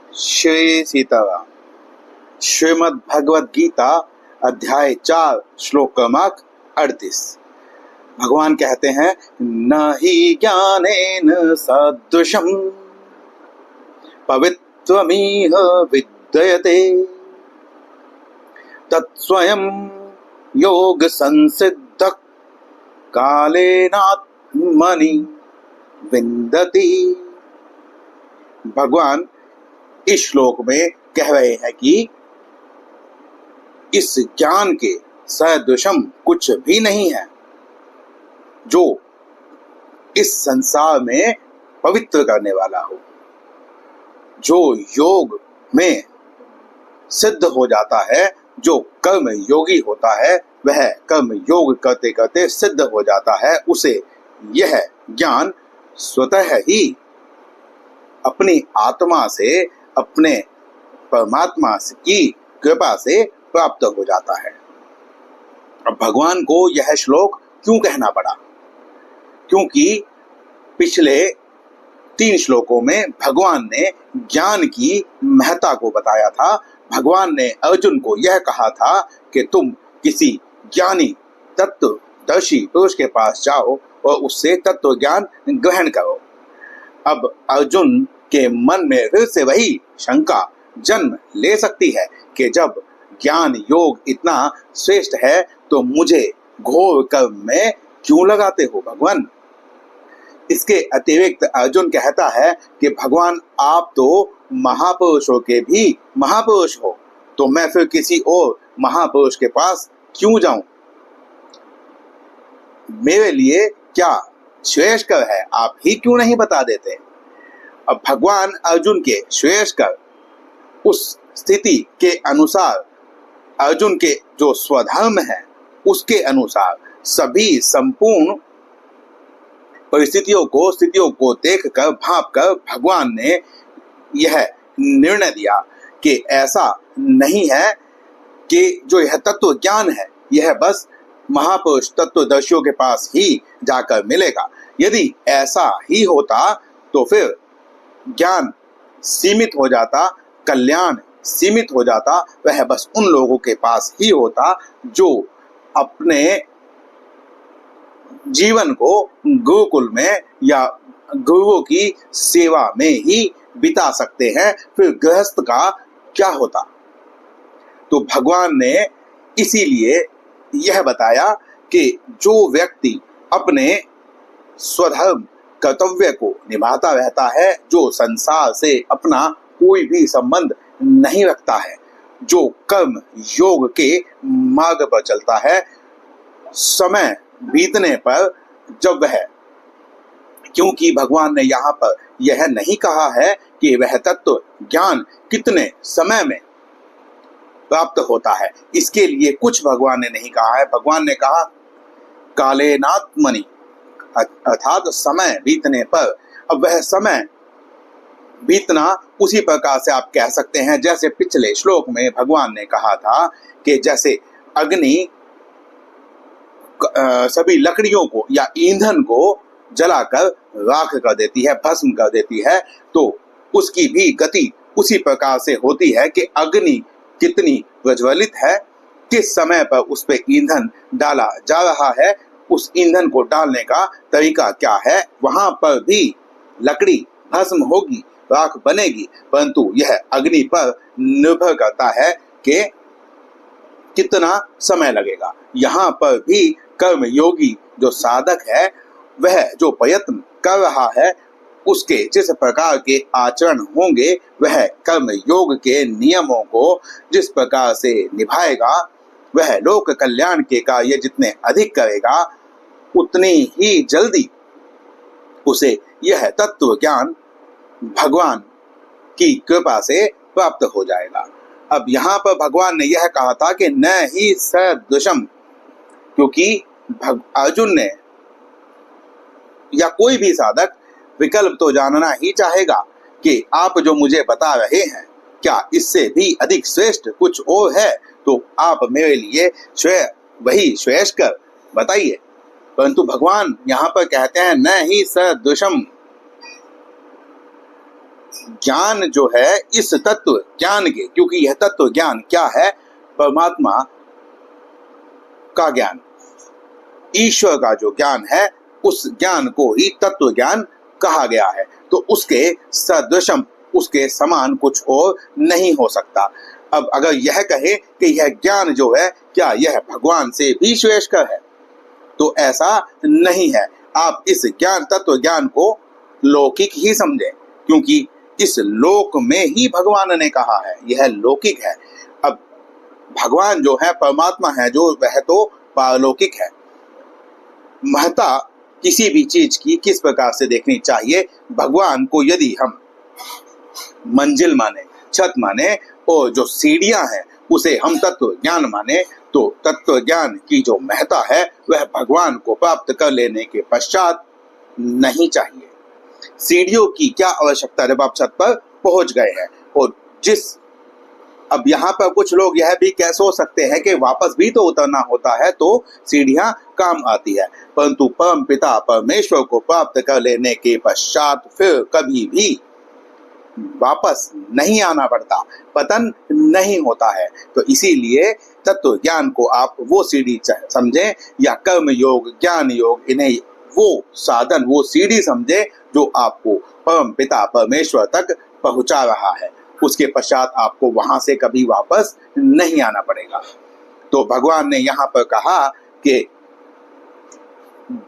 श्री सीताराम। श्रीमद् भगवद गीता अध्याय 4 श्लोक क्रमांक 38। भगवान कहते हैं, न ही ज्ञानेन सदृशं पवित्रमिह विद्यते तत्स्वयं योग संसिद्धः कालेनात्मनि विन्दति। भगवान इस श्लोक में कह रहे हैं कि इस ज्ञान के सदृशम कुछ भी नहीं है जो इस संसार में पवित्र करने वाला हो। जो योग में सिद्ध हो जाता है, जो कर्म योगी होता है, वह कर्म योग करते करते सिद्ध हो जाता है। उसे यह ज्ञान स्वतः ही अपनी आत्मा से, अपने परमात्मा की कृपा से प्राप्त हो जाता है। अब भगवान को यह श्लोक क्यों कहना पड़ा? क्योंकि पिछले 3 श्लोकों में भगवान ने ज्ञान की महत्ता को बताया था। भगवान ने अर्जुन को यह कहा था कि तुम किसी ज्ञानी तत्वदर्शी पुरुष के पास जाओ और उससे तत्व ज्ञान ग्रहण करो। अब अर्जुन के मन में फिर से वही शंका जन्म ले सकती है कि जब ज्ञान योग इतना श्रेष्ठ है तो मुझे घोर कर्म में क्यों लगाते हो भगवान? इसके अतिरिक्त अर्जुन कहता है कि भगवान आप तो महापुरुषों के भी महापुरुष हो, तो मैं फिर किसी और महापुरुष के पास क्यों जाऊं? मेरे लिए क्या श्रेष्ठकर है, आप ही क्यों नहीं बता देते? अब भगवान अर्जुन के श्रेष्ठकर उस स्थिति के अनुसार, अर्जुन के जो स्वधर्म है उसके अनुसार सभी संपूर्ण परिस्थितियों को, स्थितियों को देखकर, भांपकर भगवान ने यह निर्णय दिया कि ऐसा नहीं है कि जो यह तत्व ज्ञान है यह बस महापुरुष तत्वदर्शियों के पास ही जाकर मिलेगा। यदि ऐसा ही होता तो फिर ज्ञान सीमित हो जाता, कल्याण सीमित हो जाता, वह बस उन लोगों के पास ही होता जो अपने जीवन को गुरुकुल में या गुरुओं की सेवा में ही बिता सकते हैं। फिर गृहस्थ का क्या होता? तो भगवान ने इसीलिए यह बताया कि जो व्यक्ति अपने स्वधर्म कर्तव्य को निभाता रहता है, जो संसार से अपना कोई भी संबंध नहीं रखता है, जो कर्म योग के मार्ग पर चलता है, समय बीतने पर जब वह, क्योंकि भगवान ने यहाँ पर यह नहीं कहा है कि वह तत्व ज्ञान कितने समय में प्राप्त होता है, इसके लिए कुछ भगवान ने नहीं कहा है। भगवान ने कहा कालेनात्मनि, अर्थात समय बीतने पर। अब वह समय बीतना उसी प्रकार से आप कह सकते हैं जैसे पिछले श्लोक में भगवान ने कहा था कि जैसे अग्नि सभी लकड़ियों को या ईंधन को जलाकर राख कर देती है, भस्म कर देती है, तो उसकी भी गति उसी प्रकार से होती है कि अग्नि कितनी प्रज्वलित है, किस समय पर उस पर ईंधन डाला जा रहा है, उस ईंधन को डालने का तरीका क्या है, वहां पर भी लकड़ी भस्म होगी, राख बनेगी, परंतु यह अग्नि पर निर्भर करता है कि कितना समय लगेगा। यहाँ पर भी कर्म योगी जो साधक है, वह जो प्रयत्न कर रहा है, उसके जिस प्रकार के आचरण होंगे, वह कर्म योग के नियमों को जिस प्रकार से निभाएगा, वह लोक कल्याण के कार्य जितने अधिक करेगा, उतनी ही जल्दी उसे यह तत्व ज्ञान भगवान की कृपा से प्राप्त हो जाएगा। अब यहाँ पर भगवान ने यह कहा था कि न ही सदृशम, क्योंकि अर्जुन ने या कोई भी साधक विकल्प तो जानना ही चाहेगा कि आप जो मुझे बता रहे हैं क्या इससे भी अधिक श्रेष्ठ कुछ और है, तो आप मेरे लिए वही श्रेष्ठ कर बताइए। परंतु भगवान यहाँ पर कहते हैं न ही सदृशम, ज्ञान जो है इस तत्व ज्ञान के, क्योंकि यह तत्व ज्ञान क्या है? परमात्मा का ज्ञान, ईश्वर का जो ज्ञान है उस ज्ञान को ही तत्व ज्ञान कहा गया है। तो उसके सदृशम, उसके समान कुछ और नहीं हो सकता। अब अगर यह कहे कि यह ज्ञान जो है क्या यह भगवान से भी श्रेष्ठ है, तो ऐसा नहीं है। आप इस ज्ञान, तत्व ज्ञान को लौकिक ही समझें, क्योंकि इस लोक में ही भगवान ने कहा है, यह लौकिक है। अब भगवान जो है, परमात्मा है जो, वह तो पारलौकिक है। महत्ता किसी भी चीज की किस प्रकार से देखनी चाहिए? भगवान को यदि हम मंजिल माने, छत माने, और जो सीढ़ियां हैं उसे हम तत्व ज्ञान माने, तो तत्व ज्ञान की जो महत्ता है वह भगवान को प्राप्त कर लेने के पश्चात नहीं चाहिए। सीढ़ियों की क्या आवश्यकता जब आप छत पर पहुंच गए हैं। और अब यहाँ पर कुछ लोग यह भी कह सोच सकते हैं कि वापस भी तो उतरना होता है तो सीढ़ियां काम आती है, परंतु परम पिता परमेश्वर को प्राप्त कर लेने के पश्चात फिर कभी भी वापस नहीं आना पड़ता, पतन नहीं होता है। तो इसीलिए तत्व ज्ञान को आप वो सीढ़ी समझें, या कर्म योग, ज्ञान योग, इन्हें वो साधन, वो सीढ़ी समझे जो आपको परम पिता परमेश्वर तक पहुंचा रहा है। उसके पश्चात आपको वहां से कभी वापस नहीं आना पड़ेगा। तो भगवान ने यहाँ पर कहा कि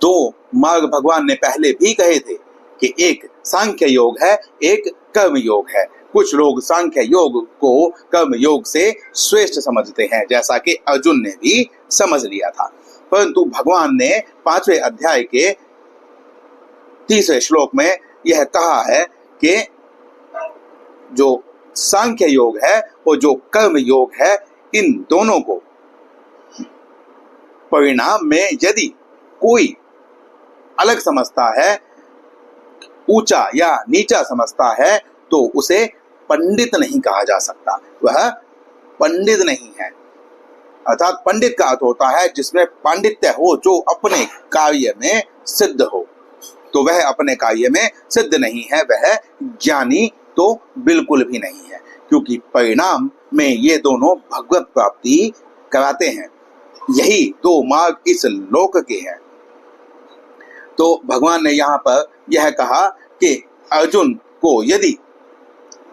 दो मार्ग भगवान ने पहले भी कहे थे कि एक सांख्य योग है, एक कर्म योग है। कुछ लोग सांख्य योग को कर्म योग से श्रेष्ठ समझते हैं, जैसा कि अर्जुन ने भी समझ लिया था। परंतु भगवान ने 5वें अध्याय के 30वें श्लोक में यह कहा है कि जो सांख्य योग है और जो कर्म योग है, इन दोनों को परिणाम में यदि कोई अलग समझता है, ऊंचा या नीचा समझता है, तो उसे पंडित नहीं कहा जा सकता। वह पंडित नहीं है। अर्थात पंडित का अर्थ होता है जिसमें पांडित्य हो, जो अपने कार्य में सिद्ध हो। तो वह अपने कार्य में सिद्ध नहीं है, वह ज्ञानी तो बिल्कुल भी नहीं है, क्योंकि परिणाम में ये दोनों भगवत प्राप्ति कराते हैं। यही दो मार्ग इस लोक के हैं। तो भगवान ने यहाँ पर यह कहा कि अर्जुन को यदि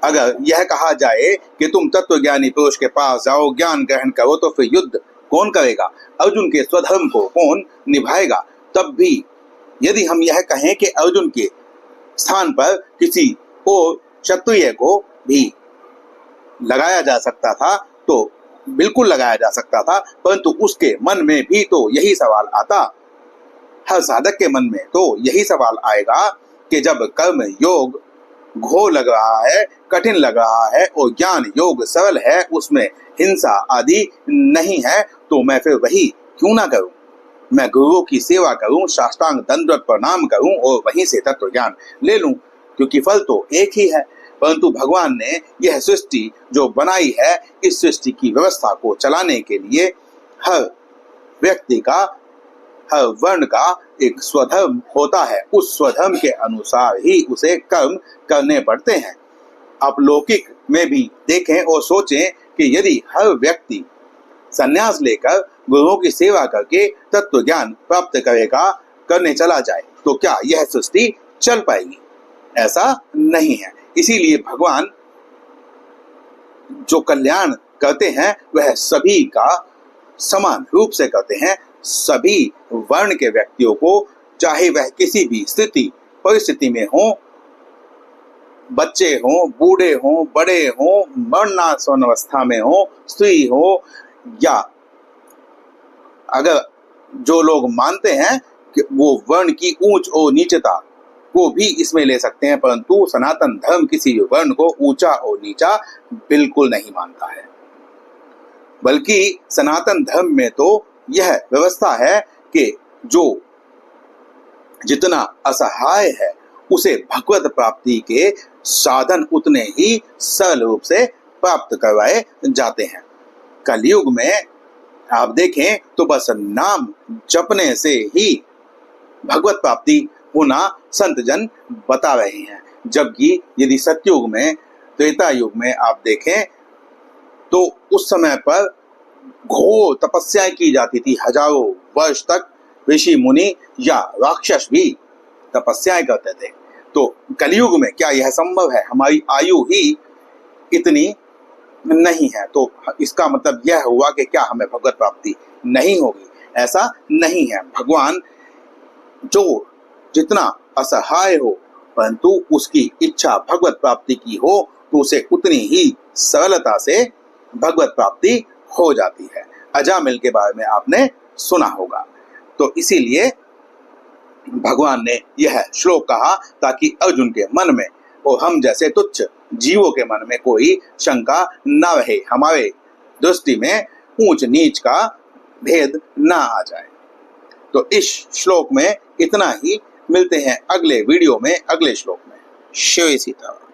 अगर यह कहा जाए कि तुम तत्वज्ञानी पुरुष के पास जाओ, ज्ञान ग्रहण करो, तो फिर युद्ध कौन करेगा? अर्जुन के स्वधर्म को कौन निभाएगा? तब भी यदि हम यह कहें कि अर्जुन के स्थान पर किसी और क्षत्रिय को भी लगाया जा सकता था, तो बिल्कुल लगाया जा सकता था, परंतु उसके मन में भी तो यही सवाल आता, हर साधक के मन में तो यही सवाल आएगा कि जब कर्म योग घोर लग रहा है, कठिन लग रहा है, और ज्ञान योग सरल है, उसमें हिंसा आदि नहीं है, तो मैं फिर वही क्यों ना करूं? मैं गुरुओं की सेवा करूं, साष्टांग दंडवत प्रणाम करूं और वहीं से तत्व ज्ञान ले लूं, क्योंकि फल तो एक ही है। परंतु भगवान ने यह सृष्टि जो बनाई है, इस सृष्टि की व्यवस्था को चलाने के लिए हर व्यक्ति का, हर वर्ण का एक स्वधर्म होता है। उस स्वधर्म के अनुसार ही उसे कर्म करने पड़ते हैं। आप लौकिक में भी देखें और सोचें कि यदि हर व्यक्ति संन्यास लेकर गुरुओं की सेवा करके तत्व ज्ञान प्राप्त करने चला जाए, तो क्या यह सृष्टि चल पाएगी? ऐसा नहीं है। इसीलिए भगवान जो कल्याण करते हैं वह सभी का समान रूप से करते हैं। सभी वर्ण के व्यक्तियों को, चाहे वह किसी भी स्थिति परिस्थिति में हो, बच्चे हो, बूढ़े हो, बड़े हो, मरणासन अवस्था में हो, स्त्री हो, या अगर जो लोग मानते हैं कि वो वर्ण की ऊंच और नीचता को भी इसमें ले सकते हैं, परंतु सनातन धर्म किसी भी वर्ण को ऊंचा और नीचा बिल्कुल नहीं मानता है। बल्कि सनातन धर्म में तो यह व्यवस्था है कि जो जितना असहाय है उसे भगवत प्राप्ति के साधन उतने ही सरल रूप से प्राप्त करवाए जाते हैं। कलयुग में आप देखें तो बस नाम जपने से ही भगवत प्राप्ति होना संत जन बता रहे हैं। जबकि यदि सतयुग में, त्रेता युग में आप देखें तो उस समय पर घोर तपस्याएं की जाती थी। हजारों वर्ष तक ऋषि मुनि या राक्षस भी तपस्याएं करते थे। तो कलयुग में क्या यह संभव है? हमारी आयु ही इतनी नहीं है, तो इसका मतलब यह हुआ कि क्या हमें भगवत प्राप्ति नहीं होगी? ऐसा नहीं है। भगवान जो जितना असहाय हो परंतु उसकी इच्छा भगवत प्राप्ति की हो तो उसे उतनी ही सरलता से भगवत प्राप्ति हो जाती है। अजामिल के बारे में आपने सुना होगा। तो इसीलिए भगवान ने यह श्लोक कहा ताकि अर्जुन के मन में और हम जैसे तुच्छ जीवों के मन में कोई शंका न रहे, हमारे दृष्टि में ऊंच नीच का भेद ना आ जाए। तो इस श्लोक में इतना ही। मिलते हैं अगले वीडियो में, अगले श्लोक में। शिव सीता।